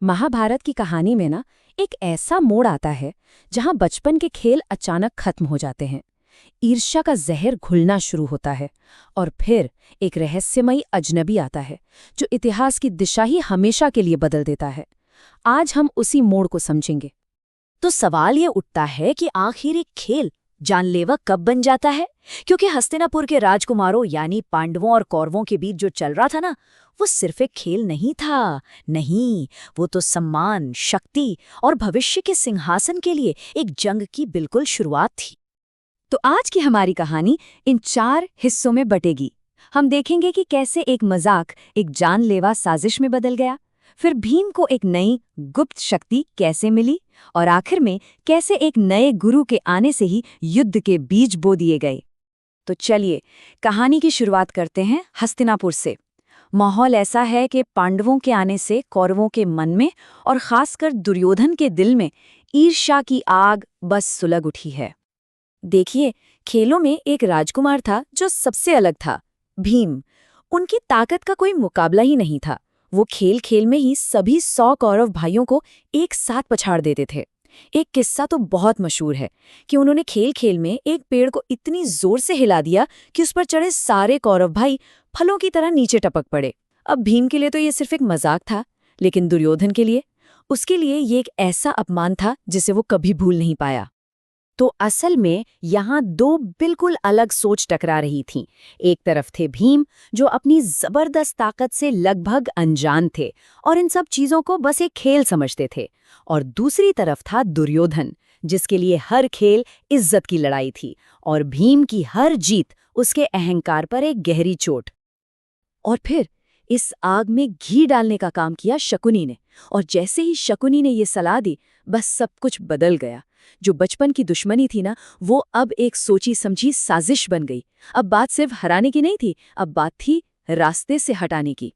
महाभारत की कहानी में ना एक ऐसा मोड़ आता है जहां बचपन के खेल अचानक खत्म हो जाते हैं। ईर्ष्या का जहर घुलना शुरू होता है और फिर एक रहस्यमयी अजनबी आता है जो इतिहास की दिशा ही हमेशा के लिए बदल देता है। आज हम उसी मोड़ को समझेंगे। तो सवाल ये उठता है कि आखिर एक खेल जानलेवा कब बन जाता है? क्योंकि हस्तिनापुर के राजकुमारों यानी पांडवों और कौरवों के बीच जो चल रहा था ना, वो सिर्फ एक खेल नहीं था। नहीं, वो तो सम्मान, शक्ति और भविष्य के सिंहासन के लिए एक जंग की बिल्कुल शुरुआत थी। तो आज की हमारी कहानी इन 4 हिस्सों में बटेगी। हम देखेंगे कि कैसे एक मजाक एक जानलेवा साजिश में बदल गया, फिर भीम को एक नई गुप्त शक्ति कैसे मिली और आखिर में कैसे एक नए गुरु के आने से ही युद्ध के बीज बो दिए गए। तो चलिए कहानी की शुरुआत करते हैं हस्तिनापुर से। माहौल ऐसा है कि पांडवों के आने से कौरवों के मन में और खासकर दुर्योधन के दिल में ईर्ष्या की आग बस सुलग उठी है। देखिए, खेलों में एक राजकुमार था जो सबसे अलग था, भीम। उनकी ताकत का कोई मुकाबला ही नहीं था। वो खेल खेल में ही सभी 100 कौरव भाइयों को एक साथ पछाड़ देते थे। एक किस्सा तो बहुत मशहूर है कि उन्होंने खेल खेल में एक पेड़ को इतनी जोर से हिला दिया कि उस पर चढ़े सारे कौरव भाई फलों की तरह नीचे टपक पड़े। अब भीम के लिए तो ये सिर्फ एक मजाक था, लेकिन दुर्योधन के लिए, उसके लिए ये एक ऐसा अपमान था जिसे वो कभी भूल नहीं पाया। तो असल में यहाँ 2 बिल्कुल अलग सोच टकरा रही थीं। एक तरफ थे भीम, जो अपनी जबरदस्त ताकत से लगभग अनजान थे और इन सब चीजों को बस एक खेल समझते थे, और दूसरी तरफ था दुर्योधन, जिसके लिए हर खेल इज्जत की लड़ाई थी और भीम की हर जीत उसके अहंकार पर एक गहरी चोट। और फिर इस आग में घी डालने का काम किया शकुनी ने, और जैसे ही शकुनी ने ये सलाह दी, बस सब कुछ बदल गया। जो बचपन की दुश्मनी थी ना, वो अब एक सोची समझी साजिश बन गई। अब बात सिर्फ हराने की नहीं थी, अब बात थी रास्ते से हटाने की।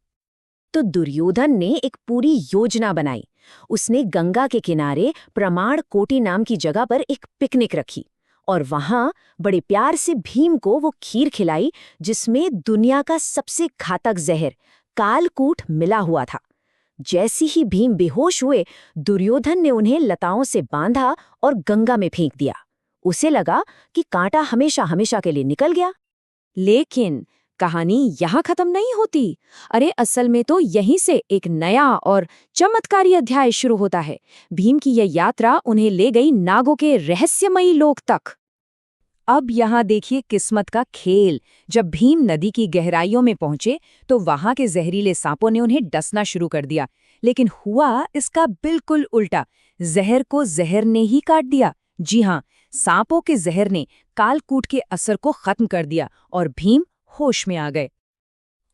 तो दुर्योधन ने एक पूरी योजना बनाई। उसने गंगा के किनारे प्रमाण कोटी नाम की जगह पर एक पिकनिक रखी और वहां बड़े प्यार से भीम को वो खीर खिलाई जिसमें दुनिया का सबसे घातक जहर कालकूट मिला हुआ था। जैसे ही भीम बेहोश हुए, दुर्योधन ने उन्हें लताओं से बांधा और गंगा में फेंक दिया। उसे लगा कि कांटा हमेशा हमेशा के लिए निकल गया। लेकिन कहानी यहाँ खत्म नहीं होती। अरे असल में तो यहीं से एक नया और चमत्कारी अध्याय शुरू होता है। भीम की यह यात्रा उन्हें ले गई नागों के रहस्यमयी लोक तक। अब यहाँ देखिए किस्मत का खेल। जब भीम नदी की गहराइयों में पहुंचे तो वहां के जहरीले सांपों ने उन्हें डसना शुरू कर दिया, लेकिन हुआ इसका बिल्कुल उल्टा। जहर को जहर ने ही काट दिया। जी हाँ, सांपों के जहर ने कालकूट के असर को खत्म कर दिया और भीम होश में आ गए।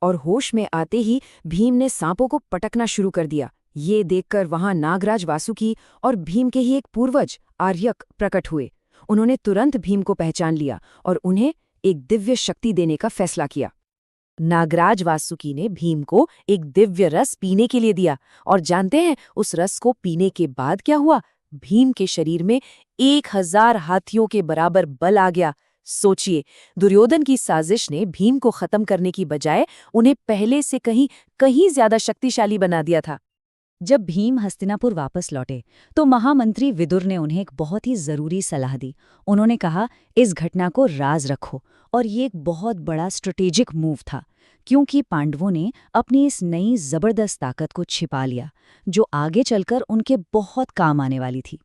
और होश में आते ही भीम ने सांपों को पटकना शुरू कर दिया। ये देखकर वहां नागराज वासुकी और भीम के ही एक पूर्वज आर्यक प्रकट हुए। उन्होंने तुरंत भीम को पहचान लिया और उन्हें एक दिव्य शक्ति देने का फैसला किया। नागराज वासुकी ने भीम को एक दिव्य रस पीने के लिए दिया, और जानते हैं उस रस को पीने के बाद क्या हुआ? भीम के शरीर में 1000 हाथियों के बराबर बल आ गया। सोचिए, दुर्योधन की साजिश ने भीम को खत्म करने की बजाय उन्हें पहले से कहीं ज्यादा शक्तिशाली बना दिया था। जब भीम हस्तिनापुर वापस लौटे तो महामंत्री विदुर ने उन्हें एक बहुत ही जरूरी सलाह दी। उन्होंने कहा, इस घटना को राज रखो। और ये एक बहुत बड़ा स्ट्रेटेजिक मूव था, क्योंकि पांडवों ने अपनी इस नई जबरदस्त ताकत को छिपा लिया जो आगे चलकर उनके बहुत काम आने वाली थी।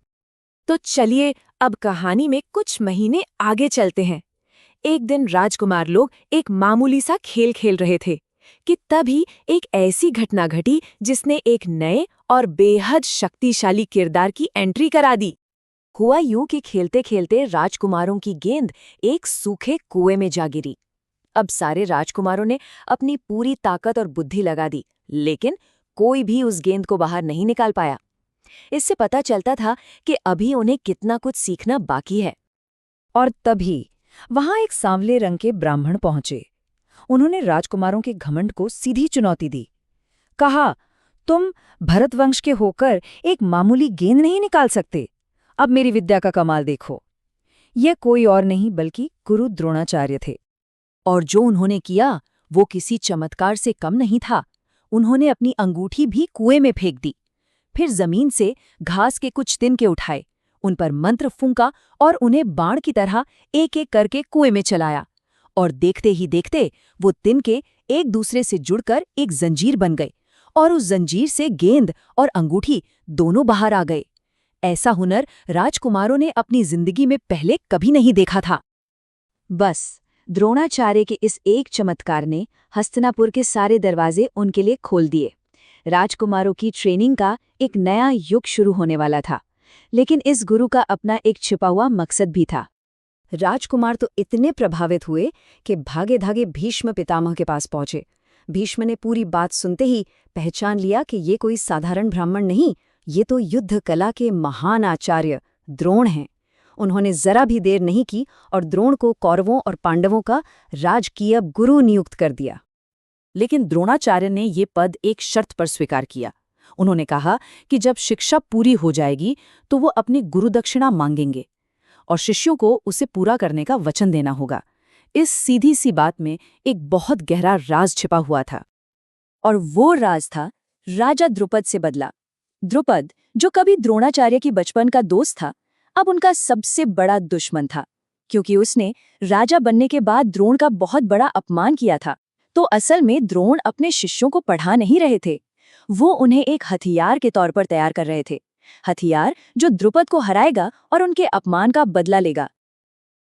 तो चलिए अब कहानी में कुछ महीने आगे चलते हैं। एक दिन राजकुमार लोग एक मामूली सा खेल खेल रहे थे कि तभी एक ऐसी घटना घटी जिसने एक नए और बेहद शक्तिशाली किरदार की एंट्री करा दी। हुआ यूं कि खेलते खेलते राजकुमारों की गेंद एक सूखे कुएं में जा गिरी। अब सारे राजकुमारों ने अपनी पूरी ताकत और बुद्धि लगा दी, लेकिन कोई भी उस गेंद को बाहर नहीं निकाल पाया। इससे पता चलता था कि अभी उन्हें कितना कुछ सीखना बाकी है। और तभी वहां एक सांवले रंग के ब्राह्मण पहुंचे। उन्होंने राजकुमारों के घमंड को सीधी चुनौती दी। कहा, तुम भरतवंश के होकर एक मामूली गेंद नहीं निकाल सकते। अब मेरी विद्या का कमाल देखो। यह कोई और नहीं बल्कि गुरु द्रोणाचार्य थे। और जो उन्होंने किया वो किसी चमत्कार से कम नहीं था। उन्होंने अपनी अंगूठी भी कुएं में फेंक दी। फिर जमीन से घास के कुछ तिनके उठाए, उन पर मंत्र फूंका और उन्हें बाण की तरह एक एक करके कुएं में चलाया। और देखते ही देखते वो तिनके एक दूसरे से जुड़कर एक जंजीर बन गए और उस जंजीर से गेंद और अंगूठी दोनों बाहर आ गए। ऐसा हुनर राजकुमारों ने अपनी जिंदगी में पहले कभी नहीं देखा था। बस द्रोणाचार्य के इस एक चमत्कार ने हस्तिनापुर के सारे दरवाजे उनके लिए खोल दिए। राजकुमारों की ट्रेनिंग का एक नया युग शुरू होने वाला था। लेकिन इस गुरु का अपना एक छिपा हुआ मकसद भी था। राजकुमार तो इतने प्रभावित हुए कि भागे धागे भीष्म पितामह के पास पहुंचे। भीष्म ने पूरी बात सुनते ही पहचान लिया कि ये कोई साधारण ब्राह्मण नहीं, ये तो युद्ध कला के महान आचार्य द्रोण हैं। उन्होंने जरा भी देर नहीं की और द्रोण को कौरवों और पांडवों का राजकीय गुरु नियुक्त कर दिया। लेकिन द्रोणाचार्य ने ये पद एक शर्त पर स्वीकार किया। उन्होंने कहा कि जब शिक्षा पूरी हो जाएगी तो वो अपनी गुरुदक्षिणा मांगेंगे और शिष्यों को उसे पूरा करने का वचन देना होगा। इस सीधी सी बात में एक बहुत गहरा राज छिपा हुआ था, और वो राज था राजा द्रुपद से बदला। द्रुपद, जो कभी द्रोणाचार्य की बचपन का दोस्त था, अब उनका सबसे बड़ा दुश्मन था, क्योंकि उसने राजा बनने के बाद द्रोण का बहुत बड़ा अपमान किया था। तो असल में द्रोण अपने शिष्यों को पढ़ा नहीं रहे थे, वो उन्हें एक हथियार के तौर पर तैयार कर रहे थे, हथियार जो द्रुपद को हराएगा और उनके अपमान का बदला लेगा।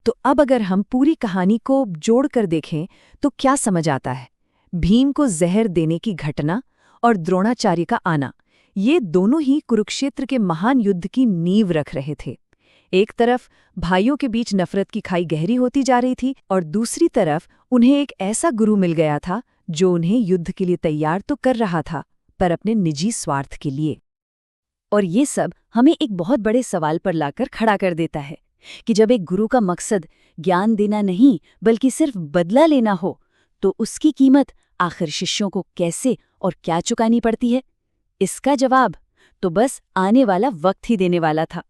तो अब अगर हम पूरी कहानी को जोड़कर देखें तो क्या समझ आता है? भीम को जहर देने की घटना और द्रोणाचार्य का आना, ये दोनों ही कुरुक्षेत्र के महान युद्ध की नींव रख रहे थे। एक तरफ भाइयों के बीच नफरत की खाई गहरी होती जा रही थी और दूसरी तरफ उन्हें एक ऐसा गुरु मिल गया था जो उन्हें युद्ध के लिए तैयार तो कर रहा था, पर अपने निजी स्वार्थ के लिए। और ये सब हमें एक बहुत बड़े सवाल पर लाकर खड़ा कर देता है कि जब एक गुरु का मकसद ज्ञान देना नहीं बल्कि सिर्फ बदला लेना हो, तो उसकी कीमत आखिर शिष्यों को कैसे और क्या चुकानी पड़ती है? इसका जवाब तो बस आने वाला वक्त ही देने वाला था।